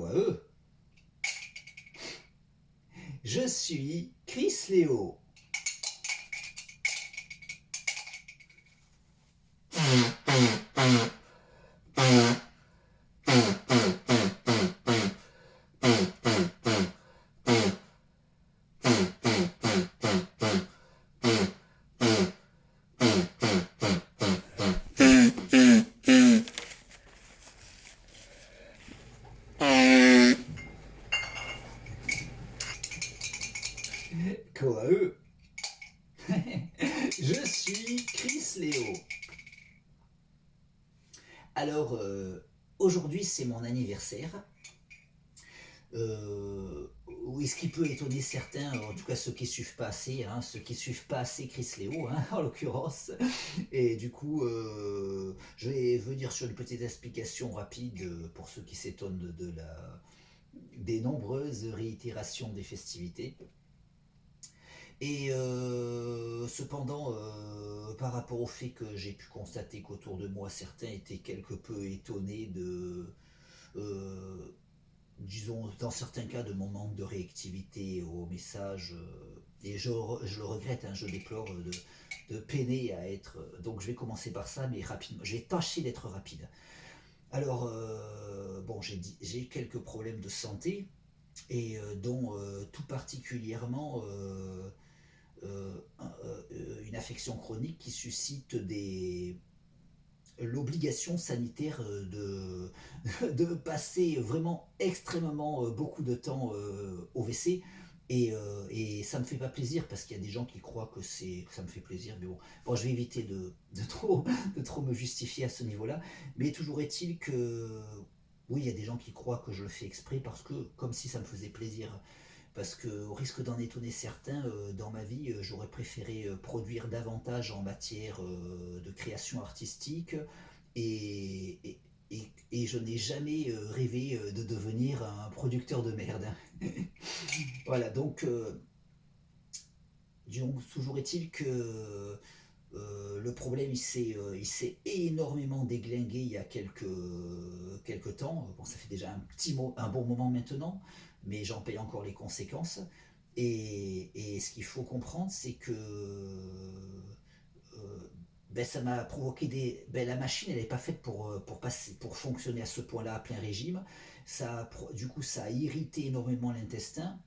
Koae, je suis Chris Léo. Koae, je suis Chris Léo. Alors, aujourd'hui c'est mon anniversaire. Oui, ce qui peut étonner certains, en tout cas ceux qui ne suivent pas assez, hein, ceux qui ne suivent pas assez Chris Léo, hein, en l'occurrence. Et du coup, je vais venir sur une petite explication rapide pour ceux qui s'étonnent des nombreuses réitérations des festivités. Et cependant, par rapport au fait que j'ai pu constater qu'autour de moi, certains étaient quelque peu étonnés euh, disons, dans certains cas, de mon manque de réactivité au message, et je le regrette, hein, je déplore de peiner à être. Donc je vais commencer par ça, mais rapidement. Je vais tâcher d'être rapide. Alors, bon, j'ai quelques problèmes de santé, et dont tout particulièrement une affection chronique qui suscite l'obligation sanitaire de passer vraiment extrêmement beaucoup de temps au WC. Et ça me fait pas plaisir parce qu'il y a des gens qui croient que ça me fait plaisir, mais bon, je vais éviter de trop me justifier à ce niveau-là. Mais toujours est-il que oui, il y a des gens qui croient que je le fais exprès parce que comme si ça me faisait plaisir. Parce qu'au risque d'en étonner certains, dans ma vie, j'aurais préféré produire davantage en matière de création artistique, et, et, et je n'ai jamais rêvé de devenir un producteur de merde. Voilà, donc toujours est-il que le problème il s'est énormément déglingué il y a quelques temps. Bon, ça fait déjà un bon moment maintenant, mais j'en paye encore les conséquences. Et ce qu'il faut comprendre, c'est que ben, ça m'a provoqué la machine, elle n'est pas faite pour fonctionner à ce point-là à plein régime. Du coup, ça a irrité énormément l'intestin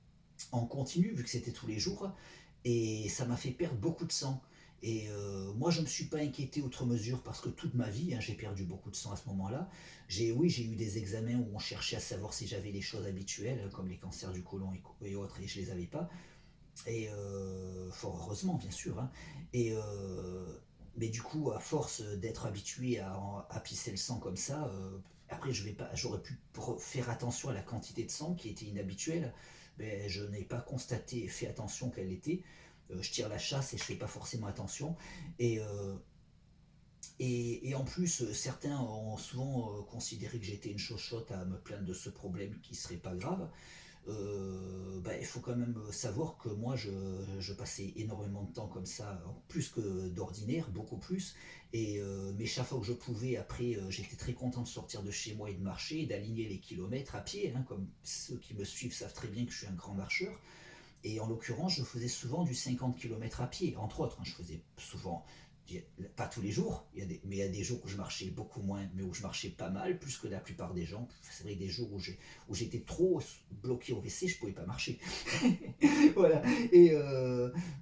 en continu, vu que c'était tous les jours, et ça m'a fait perdre beaucoup de sang. Et moi, je ne me suis pas inquiété outre mesure parce que toute ma vie, hein, j'ai perdu beaucoup de sang à ce moment-là. Oui, j'ai eu des examens où on cherchait à savoir si j'avais les choses habituelles, comme les cancers du côlon et autres, et je ne les avais pas. Et fort heureusement, bien sûr. Hein. Et mais du coup, à force d'être habitué à pisser le sang comme ça, après, j'aurais pu faire attention à la quantité de sang qui était inhabituelle. Mais je n'ai pas fait attention qu'elle était. Je tire la chasse et je fais pas forcément attention. Et, euh, et en plus, certains ont souvent considéré que j'étais une chochotte à me plaindre de ce problème qui serait pas grave. Il faut quand même savoir que moi je passais énormément de temps comme ça, plus que d'ordinaire, beaucoup plus. Mais chaque fois que je pouvais, après, j'étais très content de sortir de chez moi et de marcher, et d'aligner les kilomètres à pied, hein, comme ceux qui me suivent savent très bien que je suis un grand marcheur. Et en l'occurrence, je faisais souvent du 50 km à pied, entre autres. Hein, je faisais souvent, pas tous les jours, mais il y a des jours où je marchais beaucoup moins, mais où je marchais pas mal, plus que la plupart des gens. C'est vrai, des jours où j'étais trop bloqué au WC, je pouvais pas marcher. Voilà.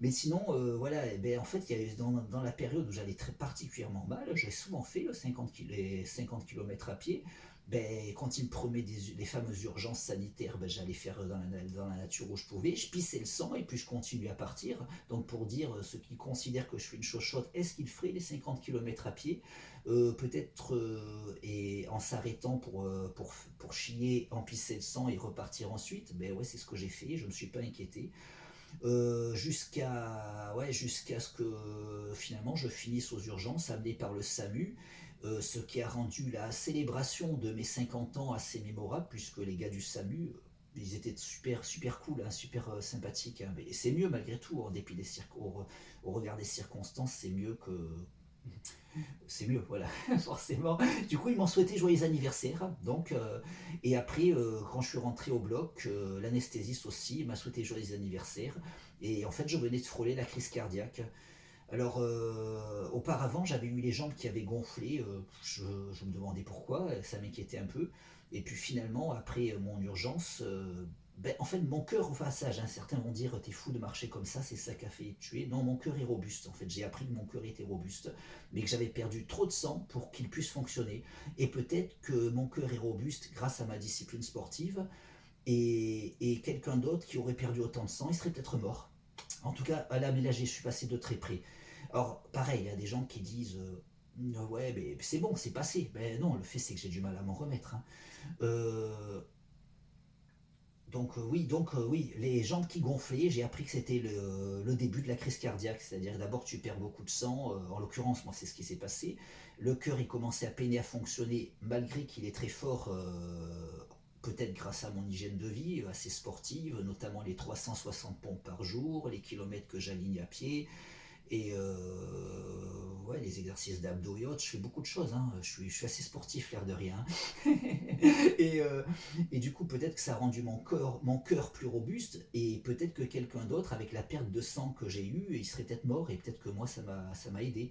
Mais sinon, voilà, en fait, il y a dans la période où j'allais très particulièrement mal, j'ai souvent fait les 50 km à pied. Quand il me promet les fameuses urgences sanitaires, j'allais faire dans la nature où je pouvais, je pissais le sang et puis je continue à partir. Donc pour dire, ceux qui considèrent que je suis une chochotte, est-ce qu'ils feraient les 50 km à pied, peut-être, et en s'arrêtant pour chier, en pisser le sang et repartir ensuite? Ouais, c'est ce que j'ai fait, je ne me suis pas inquiété. Jusqu'à ce que finalement je finisse aux urgences, amené par le SAMU, ce qui a rendu la célébration de mes 50 ans assez mémorable, puisque les gars du SAMU, ils étaient super, super cool, hein, super sympathiques. Hein, mais c'est mieux malgré tout, au regard des circonstances, c'est mieux C'est mieux, voilà, forcément. Du coup, ils m'ont souhaité joyeux anniversaire. Donc, et après, quand je suis rentré au bloc, l'anesthésiste aussi m'a souhaité joyeux anniversaire. Et en fait, je venais de frôler la crise cardiaque. Alors, auparavant, j'avais eu les jambes qui avaient gonflé. Je me demandais pourquoi, ça m'inquiétait un peu. Et puis finalement, après mon urgence, ben, en fait, mon cœur, enfin ça, certains vont dire, t'es fou de marcher comme ça, c'est ça qui a fait tuer. Non, mon cœur est robuste. En fait, j'ai appris que mon cœur était robuste, mais que j'avais perdu trop de sang pour qu'il puisse fonctionner. Et peut-être que mon cœur est robuste grâce à ma discipline sportive. Et quelqu'un d'autre qui aurait perdu autant de sang, il serait peut-être mort. En tout cas, à la mélanger, je suis passé de très près. Alors, pareil, il y a des gens qui disent ouais, mais c'est bon, c'est passé. Ben non, le fait, c'est que j'ai du mal à m'en remettre. Hein. Euh, oui, les jambes qui gonflaient, j'ai appris que c'était le début de la crise cardiaque. C'est-à-dire, d'abord, tu perds beaucoup de sang. En l'occurrence, moi, c'est ce qui s'est passé. Le cœur, il commençait à peiner à fonctionner, malgré qu'il est très fort. Peut-être grâce à mon hygiène de vie assez sportive, notamment les 360 pompes par jour, les kilomètres que j'aligne à pied, et ouais, les exercices d'abdos et autres, je fais beaucoup de choses. Hein. Je suis assez sportif, l'air de rien. et, euh, et du coup, peut-être que ça a rendu mon cœur plus robuste. Et peut-être que quelqu'un d'autre, avec la perte de sang que j'ai eue, il serait peut-être mort. Et peut-être que moi, ça m'a aidé.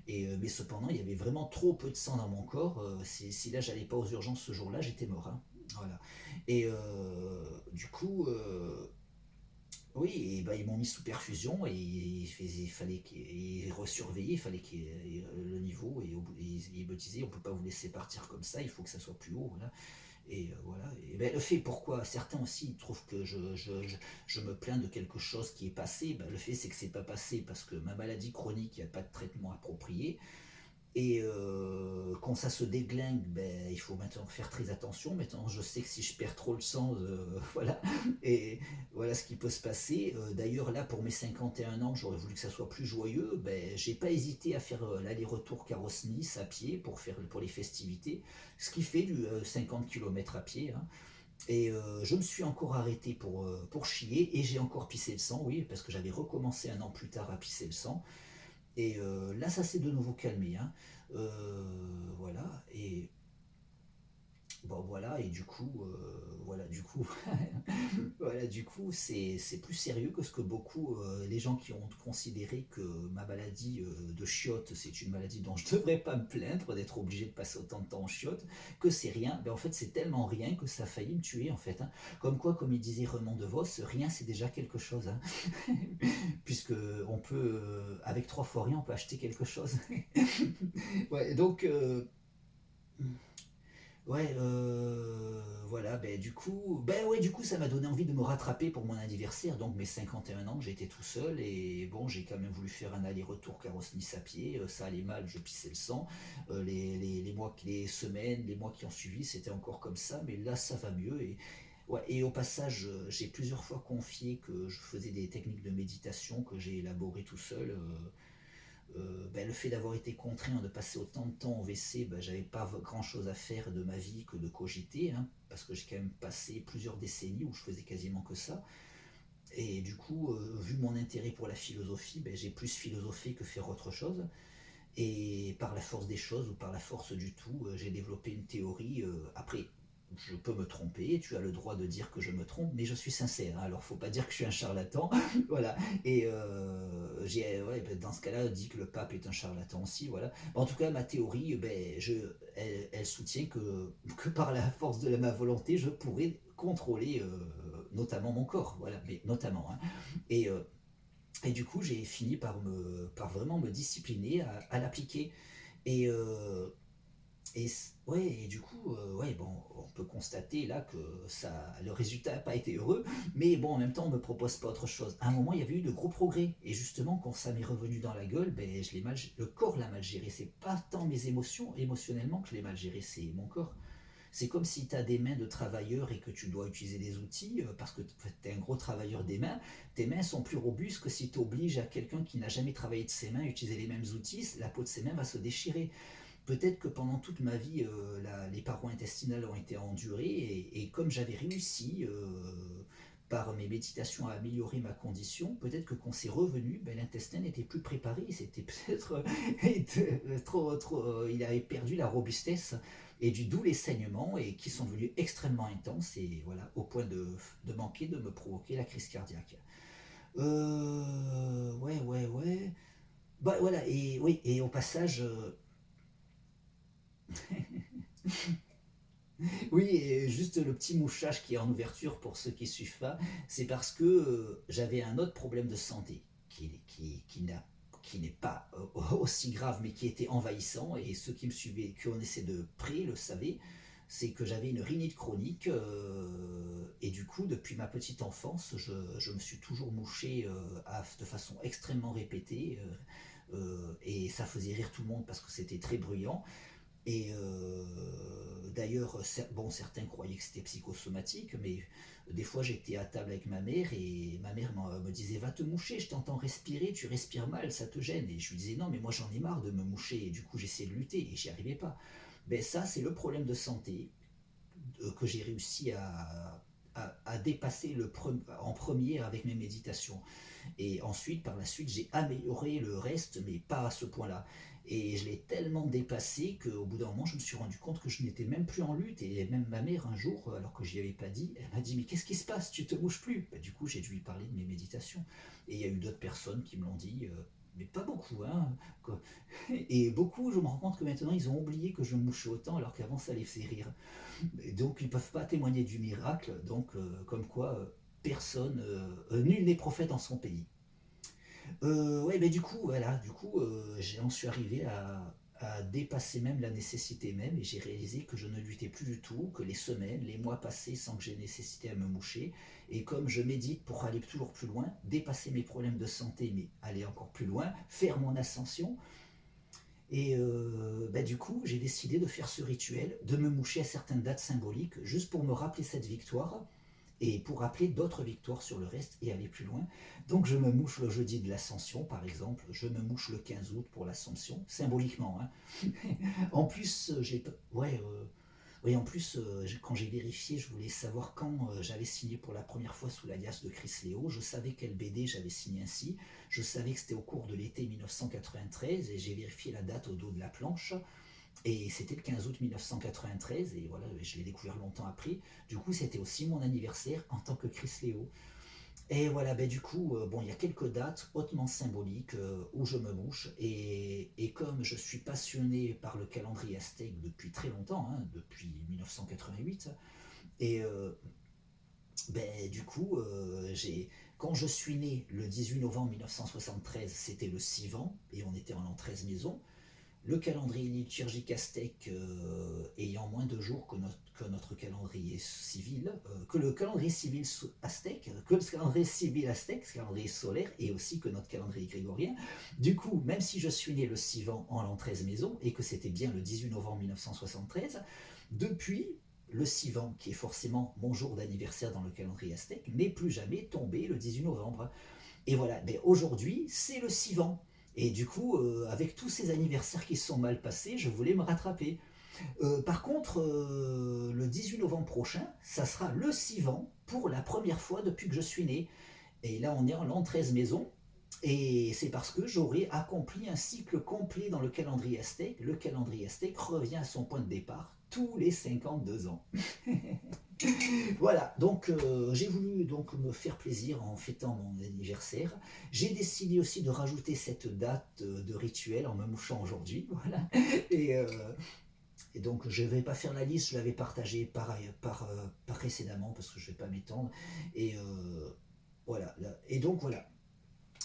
Mais cependant, il y avait vraiment trop peu de sang dans mon corps. Si là, j'allais pas aux urgences ce jour-là, j'étais mort. Hein. Voilà. Et du coup, oui, et bah, ils m'ont mis sous perfusion et il fallait qu'ils resurveillaient, il fallait qu'il y ait le niveau et ils me disaient on peut pas vous laisser partir comme ça, il faut que ça soit plus haut. Voilà. Et voilà. Et ben, le fait pourquoi certains aussi trouvent que je me plains de quelque chose qui est passé, ben, le fait c'est que c'est pas passé parce que ma maladie chronique, il n'y a pas de traitement approprié. Et quand ça se déglingue, ben, il faut maintenant faire très attention. Maintenant, je sais que si je perds trop le sang, voilà. Et voilà ce qui peut se passer. D'ailleurs, là, pour mes 51 ans, j'aurais voulu que ça soit plus joyeux. Ben, j'ai pas hésité à faire l'aller-retour Carrosse-Nice à pied pour les festivités, ce qui fait du 50 km à pied. Hein. Et je me suis encore arrêté pour chier et j'ai encore pissé le sang, oui, parce que j'avais recommencé un an plus tard à pisser le sang. Et là, ça s'est de nouveau calmé. Hein. Voilà. Et bon, voilà. Et du coup, voilà. Du coup, voilà. Du coup, c'est plus sérieux que ce que beaucoup les gens qui ont considéré que ma maladie de chiotte, c'est une maladie dont je ne devrais pas me plaindre d'être obligé de passer autant de temps en chiotte, que c'est rien. Ben, en fait, c'est tellement rien que ça a failli me tuer en fait. Hein. Comme quoi, comme il disait Raymond DeVos, rien c'est déjà quelque chose. Hein. Puisque on peut, avec 3 fois rien, on peut acheter quelque chose. Ouais, donc, ouais, voilà, du coup, ça m'a donné envie de me rattraper pour mon anniversaire, donc mes 51 ans, j'étais tout seul, et bon, j'ai quand même voulu faire un aller-retour Carrosse-Nice à pied, ça allait mal, je pissais le sang, les mois, les semaines, les mois qui ont suivi, c'était encore comme ça, mais là, ça va mieux, et ouais, et au passage, j'ai plusieurs fois confié que je faisais des techniques de méditation que j'ai élaborées tout seul. Ben, le fait d'avoir été contraint de passer autant de temps au WC, ben, j'avais pas grand chose à faire de ma vie que de cogiter, hein, parce que j'ai quand même passé plusieurs décennies où je faisais quasiment que ça. Et du coup, vu mon intérêt pour la philosophie, ben, j'ai plus philosophé que faire autre chose. Et par la force des choses ou par la force du tout, j'ai développé une théorie. Après, je peux me tromper, tu as le droit de dire que je me trompe, mais je suis sincère. Hein, alors, faut pas dire que je suis un charlatan. Voilà. Et ouais, ben, dans ce cas-là, dit que le pape est un charlatan aussi. Voilà. En tout cas, ma théorie, ben, elle soutient que par la force de ma volonté, je pourrais contrôler notamment mon corps. Voilà, mais notamment. Hein. Et et du coup, j'ai fini par vraiment me discipliner à l'appliquer. Et, ouais, et du coup, ouais, bon, on peut constater là que le résultat n'a pas été heureux, mais bon, en même temps, on ne me propose pas autre chose. À un moment, il y avait eu de gros progrès, et justement, quand ça m'est revenu dans la gueule, ben, le corps l'a mal géré. C'est pas tant mes émotions, émotionnellement, que je l'ai mal géré, c'est mon corps. C'est comme si tu as des mains de travailleur et que tu dois utiliser des outils, parce que tu es un gros travailleur des mains, tes mains sont plus robustes que si tu obliges à quelqu'un qui n'a jamais travaillé de ses mains à utiliser les mêmes outils, la peau de ses mains va se déchirer. Peut-être que pendant toute ma vie, les parois intestinales ont été endurées, et comme j'avais réussi, par mes méditations à améliorer ma condition, peut-être que quand c'est revenu, ben, l'intestin n'était plus préparé, c'était peut-être il avait perdu la robustesse et du d'où les saignements et qui sont devenus extrêmement intenses et voilà au point de manquer de me provoquer la crise cardiaque. Ouais ouais ouais. Bah voilà et oui et au passage oui, et juste le petit mouchage qui est en ouverture pour ceux qui suivent pas, c'est parce que j'avais un autre problème de santé qui n'est pas aussi grave mais qui était envahissant et ceux qui me suivaient, qui connaissaient de près le savaient, c'est que j'avais une rhinite chronique et du coup depuis ma petite enfance je me suis toujours mouché de façon extrêmement répétée et ça faisait rire tout le monde parce que c'était très bruyant. Et d'ailleurs, bon, certains croyaient que c'était psychosomatique, mais des fois j'étais à table avec ma mère et ma mère me disait va te moucher, je t'entends respirer, tu respires mal, ça te gêne. Et je lui disais non, mais moi j'en ai marre de me moucher. Et du coup j'essayais de lutter et j'y arrivais pas. Ben ça, c'est le problème de santé que j'ai réussi à dépasser en premier avec mes méditations. Et ensuite, par la suite, j'ai amélioré le reste, mais pas à ce point-là. Et je l'ai tellement dépassé qu'au bout d'un moment, je me suis rendu compte que je n'étais même plus en lutte. Et même ma mère, un jour, alors que je n'y avais pas dit, elle m'a dit mais qu'est-ce qui se passe? Tu te bouges plus? Bah, du coup, j'ai dû lui parler de mes méditations. Et il y a eu d'autres personnes qui me l'ont dit, mais pas beaucoup. Hein, quoi. Et beaucoup, je me rends compte que maintenant, ils ont oublié que je me mouchais autant, alors qu'avant, ça les faisait rire. Et donc, ils ne peuvent pas témoigner du miracle. Donc, comme quoi, personne, nul n'est prophète en son pays. Ouais, mais du coup, voilà, du coup, j'en suis arrivé à dépasser même la nécessité même, et j'ai réalisé que je ne luttais plus du tout, que les semaines, les mois passaient sans que j'ai nécessité à me moucher, et comme je médite pour aller toujours plus loin, dépasser mes problèmes de santé, mais aller encore plus loin, faire mon ascension, et bah, du coup, j'ai décidé de faire ce rituel, de me moucher à certaines dates symboliques, juste pour me rappeler cette victoire, et pour rappeler d'autres victoires sur le reste et aller plus loin. Donc je me mouche le jeudi de l'Ascension, par exemple, je me mouche le 15 août pour l'Ascension, symboliquement. Hein. En plus, ouais, oui, en plus, quand j'ai vérifié, je voulais savoir quand j'avais signé pour la première fois sous l'alias de Chris Léo. Je savais quel BD j'avais signé ainsi. Je savais que c'était au cours de l'été 1993 et j'ai vérifié la date au dos de la planche. Et c'était le 15 août 1993, et voilà, je l'ai découvert longtemps après. Du coup, c'était aussi mon anniversaire en tant que Chris Léo. Et voilà, ben du coup, bon, il y a quelques dates hautement symboliques où je me mouche. Et comme je suis passionné par le calendrier aztèque depuis très longtemps, hein, depuis 1988, et ben, du coup, quand je suis né le 18 novembre 1973, c'était le Sivan, et on était en l'an 13 maison. Le calendrier liturgique aztèque ayant moins de jours que notre calendrier civil, que le calendrier civil aztèque, que le calendrier civil aztèque, ce calendrier solaire, et aussi que notre calendrier grégorien. Du coup, même si je suis né le Sivan en l'an 13 maison, et que c'était bien le 18 novembre 1973, depuis, le Sivan, qui est forcément mon jour d'anniversaire dans le calendrier aztèque, n'est plus jamais tombé le 18 novembre. Et voilà, mais aujourd'hui, c'est le Sivan. Et du coup, avec tous ces anniversaires qui se sont mal passés, je voulais me rattraper. Par contre, le 18 novembre prochain, ça sera le Sivan pour la première fois depuis que je suis né. Et là, on est en l'an 13 maison. Et c'est parce que j'aurai accompli un cycle complet dans le calendrier aztèque. Le calendrier aztèque revient à son point de départ tous les 52 ans. Voilà, donc j'ai voulu donc me faire plaisir en fêtant mon anniversaire. J'ai décidé aussi de rajouter cette date de rituel en me mouchant aujourd'hui. Voilà. Et, euh, et donc je ne vais pas faire la liste, je l'avais partagée par précédemment parce que je ne vais pas m'étendre. Et voilà. Et donc voilà.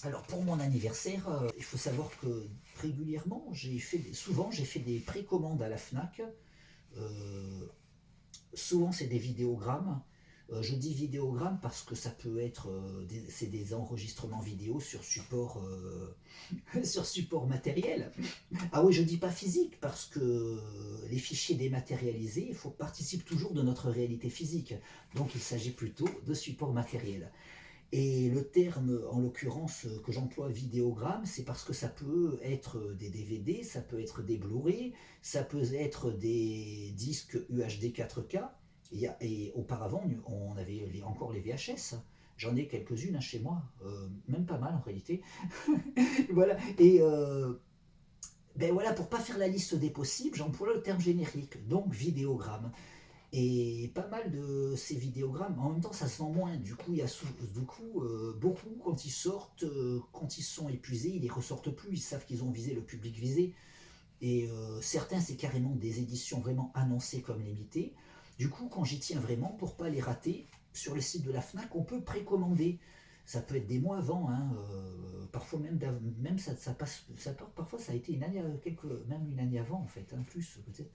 Alors pour mon anniversaire, il faut savoir que régulièrement, souvent j'ai fait des précommandes à la FNAC. Euh, Souvent c'est des vidéogrammes. Je dis vidéogrammes parce que ça peut être c'est des enregistrements vidéo sur support sur support matériel. Ah oui, je dis pas physique parce que les fichiers dématérialisés, il faut participent toujours de notre réalité physique. Donc il s'agit plutôt de support matériel. Et le terme, en l'occurrence, que j'emploie vidéogramme, c'est parce que ça peut être des DVD, ça peut être des Blu-ray, ça peut être des disques UHD 4K. Et auparavant, on avait encore les VHS. J'en ai quelques-unes hein, chez moi, même pas mal en réalité. Voilà, et ben voilà, pour pas faire la liste des possibles, j'emploie le terme générique, donc vidéogramme. Et pas mal de ces vidéogrammes, en même temps ça se vend moins, du coup, il y a du coup beaucoup quand ils sortent, quand ils sont épuisés, ils les ressortent plus, ils savent qu'ils ont visé le public visé. Et certains, c'est carrément des éditions vraiment annoncées comme limitées. Du coup, quand j'y tiens vraiment, pour pas les rater, sur le site de la FNAC, on peut précommander. Ça peut être des mois avant, hein, parfois même ça passe, parfois ça a été une année, même une année avant en fait, hein, plus peut-être.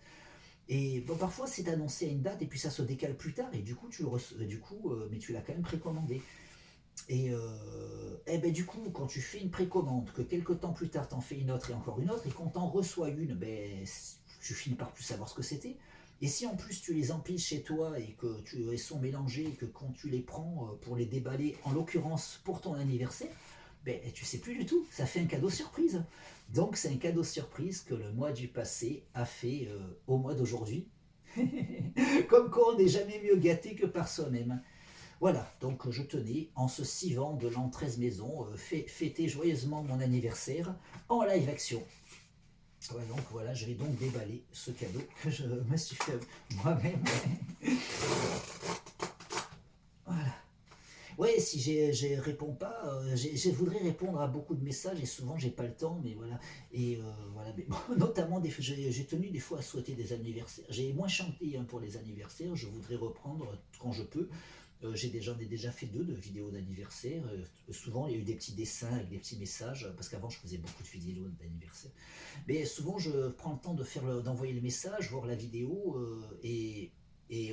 Et bon, parfois c'est annoncé à une date et puis ça se décale plus tard et du coup mais tu l'as quand même précommandé. Et ben, du coup, quand tu fais une précommande, que quelques temps plus tard t'en fais une autre et encore une autre, et qu'on t'en reçoit une, ben, tu finis par plus savoir ce que c'était. Et si en plus tu les empiles chez toi et que elles sont mélangées et que quand tu les prends pour les déballer, en l'occurrence pour ton anniversaire, ben, tu sais plus du tout, ça fait un cadeau surprise. Donc c'est un cadeau surprise que le mois du passé a fait au mois d'aujourd'hui. Comme quoi on n'est jamais mieux gâté que par soi-même. Voilà, donc je tenais, en ce 6 vent de l'an 13 maison, fêter joyeusement mon anniversaire en live action. Ouais, donc voilà, je vais donc déballer ce cadeau que je me suis fait moi-même. Voilà. Ouais, si réponds pas, je voudrais répondre à beaucoup de messages et souvent j'ai pas le temps, mais voilà. Et voilà, mais bon, notamment j'ai tenu des fois à souhaiter des anniversaires. J'ai moins chanté hein, pour les anniversaires, je voudrais reprendre quand je peux. J'en ai déjà fait deux de vidéos d'anniversaire. Souvent, il y a eu des petits dessins avec des petits messages, parce qu'avant, je faisais beaucoup de vidéos d'anniversaire. Mais souvent, je prends le temps d'envoyer le message, voir la vidéo, et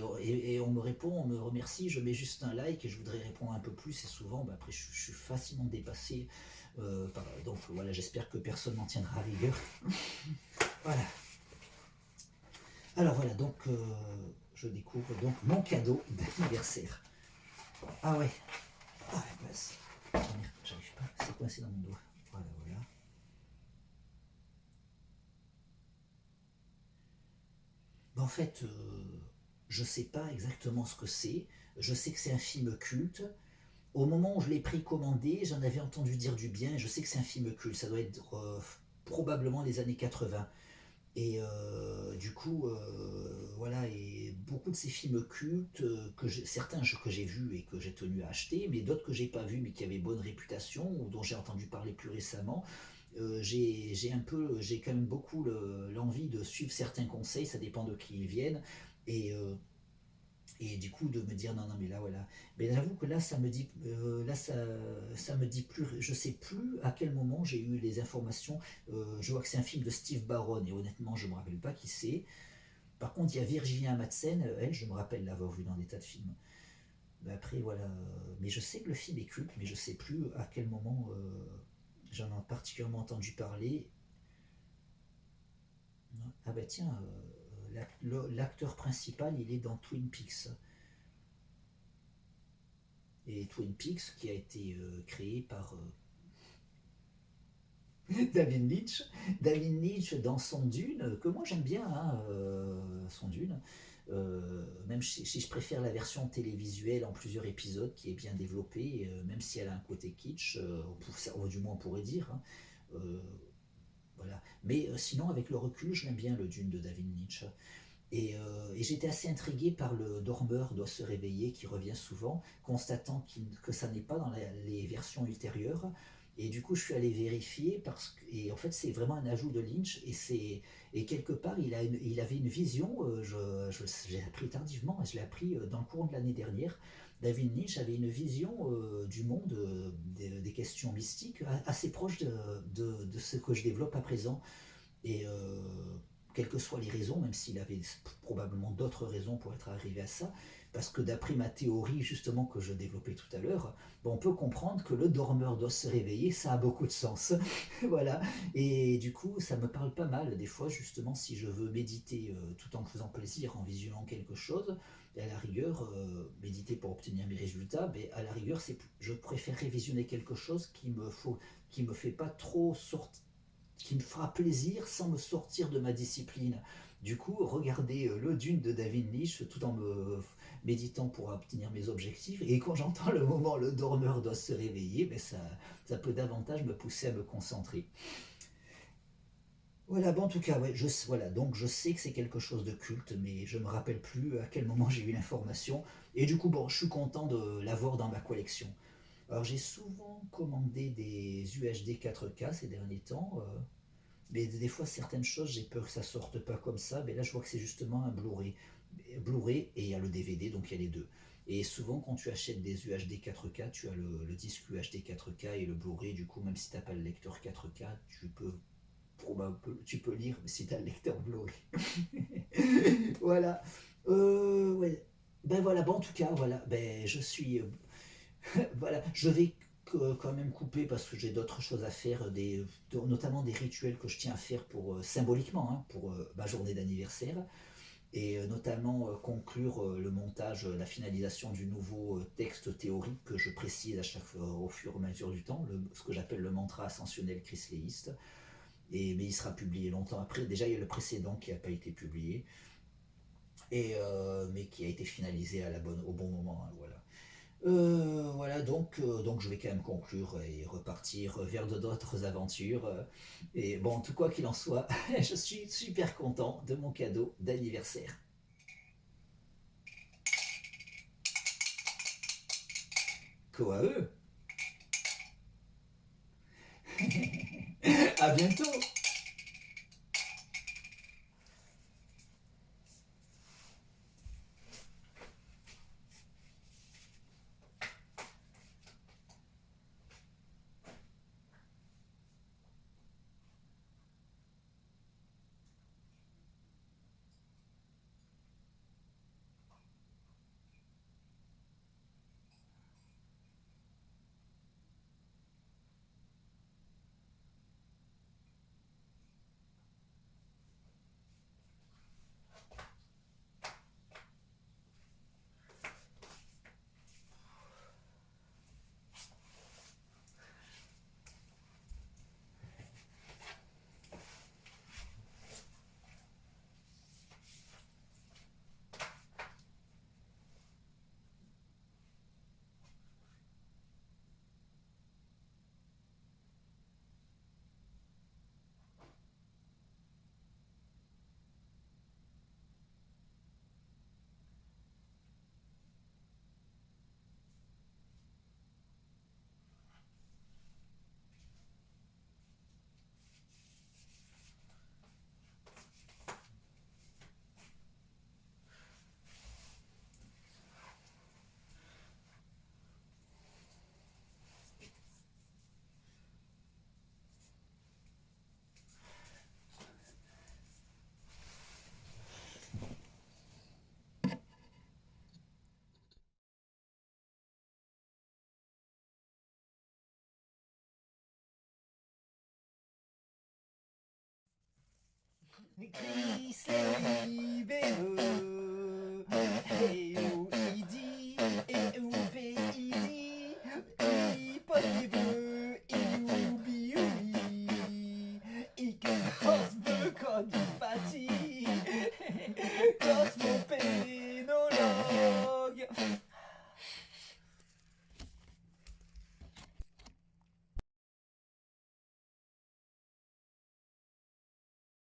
on me répond, on me remercie, je mets juste un like et je voudrais répondre un peu plus. Et souvent, bah, après, je suis facilement dépassé. Donc voilà, j'espère que personne n'en tiendra à rigueur. Voilà. Alors voilà, donc je découvre donc mon cadeau d'anniversaire. Ah ouais, ah ouais, mince. J'arrive pas, c'est coincé dans mon doigt. Voilà, voilà. Ben, en fait, je sais pas exactement ce que c'est. Je sais que c'est un film culte. Au moment où je l'ai précommandé, j'en avais entendu dire du bien. Je sais que c'est un film culte. Ça doit être probablement les années 80. Et du coup, voilà, et beaucoup de ces films cultes, certains que j'ai vus et que j'ai tenu à acheter, mais d'autres que j'ai pas vus mais qui avaient bonne réputation ou dont j'ai entendu parler plus récemment, j'ai quand même beaucoup l'envie de suivre certains conseils, ça dépend de qui ils viennent, et, euh, et du coup de me dire non, non, mais là, voilà. Mais j'avoue que là, ça me dit plus, je sais plus à quel moment j'ai eu les informations. Je vois que c'est un film de Steve Barron, et honnêtement, je me rappelle pas qui c'est. Par contre, il y a Virginia Madsen, elle, je me rappelle l'avoir vue dans des tas de films. Mais après, voilà. Mais je sais que le film est culte, mais je sais plus à quel moment j'en ai particulièrement entendu parler. Ah bah tiens, l'acteur principal, il est dans Twin Peaks. Et Twin Peaks, qui a été créé par David Lynch. David Lynch dans son Dune, que moi j'aime bien, hein, son Dune. Même si je préfère la version télévisuelle en plusieurs épisodes qui est bien développée, même si elle a un côté kitsch, du moins on pourrait dire. Hein, euh, voilà. Mais sinon, avec le recul, j'aime bien le Dune de David Lynch. Et j'étais assez intrigué par le dormeur doit se réveiller qui revient souvent, constatant que ça n'est pas dans les versions ultérieures. Et du coup, je suis allé vérifier et en fait, c'est vraiment un ajout de Lynch. Et quelque part, il avait une vision. J'ai appris tardivement, je l'ai appris dans le cours de l'année dernière. David Lynch avait une vision du monde, des questions mystiques, assez proche de ce que je développe à présent. Et quelles que soient les raisons, même s'il avait probablement d'autres raisons pour être arrivé à ça, parce que d'après ma théorie justement que je développais tout à l'heure, bon, on peut comprendre que le dormeur doit se réveiller, ça a beaucoup de sens. Voilà, et du coup ça me parle pas mal, des fois justement si je veux méditer tout en me faisant plaisir en visualisant quelque chose, et à la rigueur, méditer pour obtenir mes résultats, mais à la rigueur, je préfère révisionner quelque chose qui me fait pas trop sortir, qui me fera plaisir sans me sortir de ma discipline. Du coup, regarder le Dune de David Lynch tout en me méditant pour obtenir mes objectifs. Et quand j'entends le moment où le dormeur doit se réveiller, ben ça peut davantage me pousser à me concentrer. Voilà, bon, en tout cas, ouais, voilà, donc je sais que c'est quelque chose de culte, mais je me rappelle plus à quel moment j'ai eu l'information. Et du coup, bon, je suis content de l'avoir dans ma collection. Alors, j'ai souvent commandé des UHD 4K ces derniers temps, mais des fois, certaines choses, j'ai peur que ça sorte pas comme ça. Mais là, je vois que c'est justement un Blu-ray. Blu-ray et il y a le DVD, donc il y a les deux. Et souvent, quand tu achètes des UHD 4K, tu as le disque UHD 4K et le Blu-ray. Du coup, même si tu n'as pas le lecteur 4K, tu peux lire si tu as le lecteur Blu-ray. Voilà. Ouais. Ben voilà, bon, en tout cas, voilà. Ben, je suis. Voilà, je vais quand même couper parce que j'ai d'autres choses à faire, notamment des rituels que je tiens à faire pour symboliquement hein, pour ma journée d'anniversaire et notamment conclure le montage, la finalisation du nouveau texte théorique que je précise à chaque fois au fur et à mesure du temps, ce que j'appelle le mantra ascensionnel chrisléiste. Mais il sera publié longtemps après. Déjà, il y a le précédent qui n'a pas été publié, mais qui a été finalisé au bon moment. Hein, voilà. Voilà, donc je vais quand même conclure et repartir vers d'autres aventures. Et bon, tout quoi qu'il en soit, je suis super content de mon cadeau d'anniversaire. Quoi à eux. À bientôt. Chris libéreux.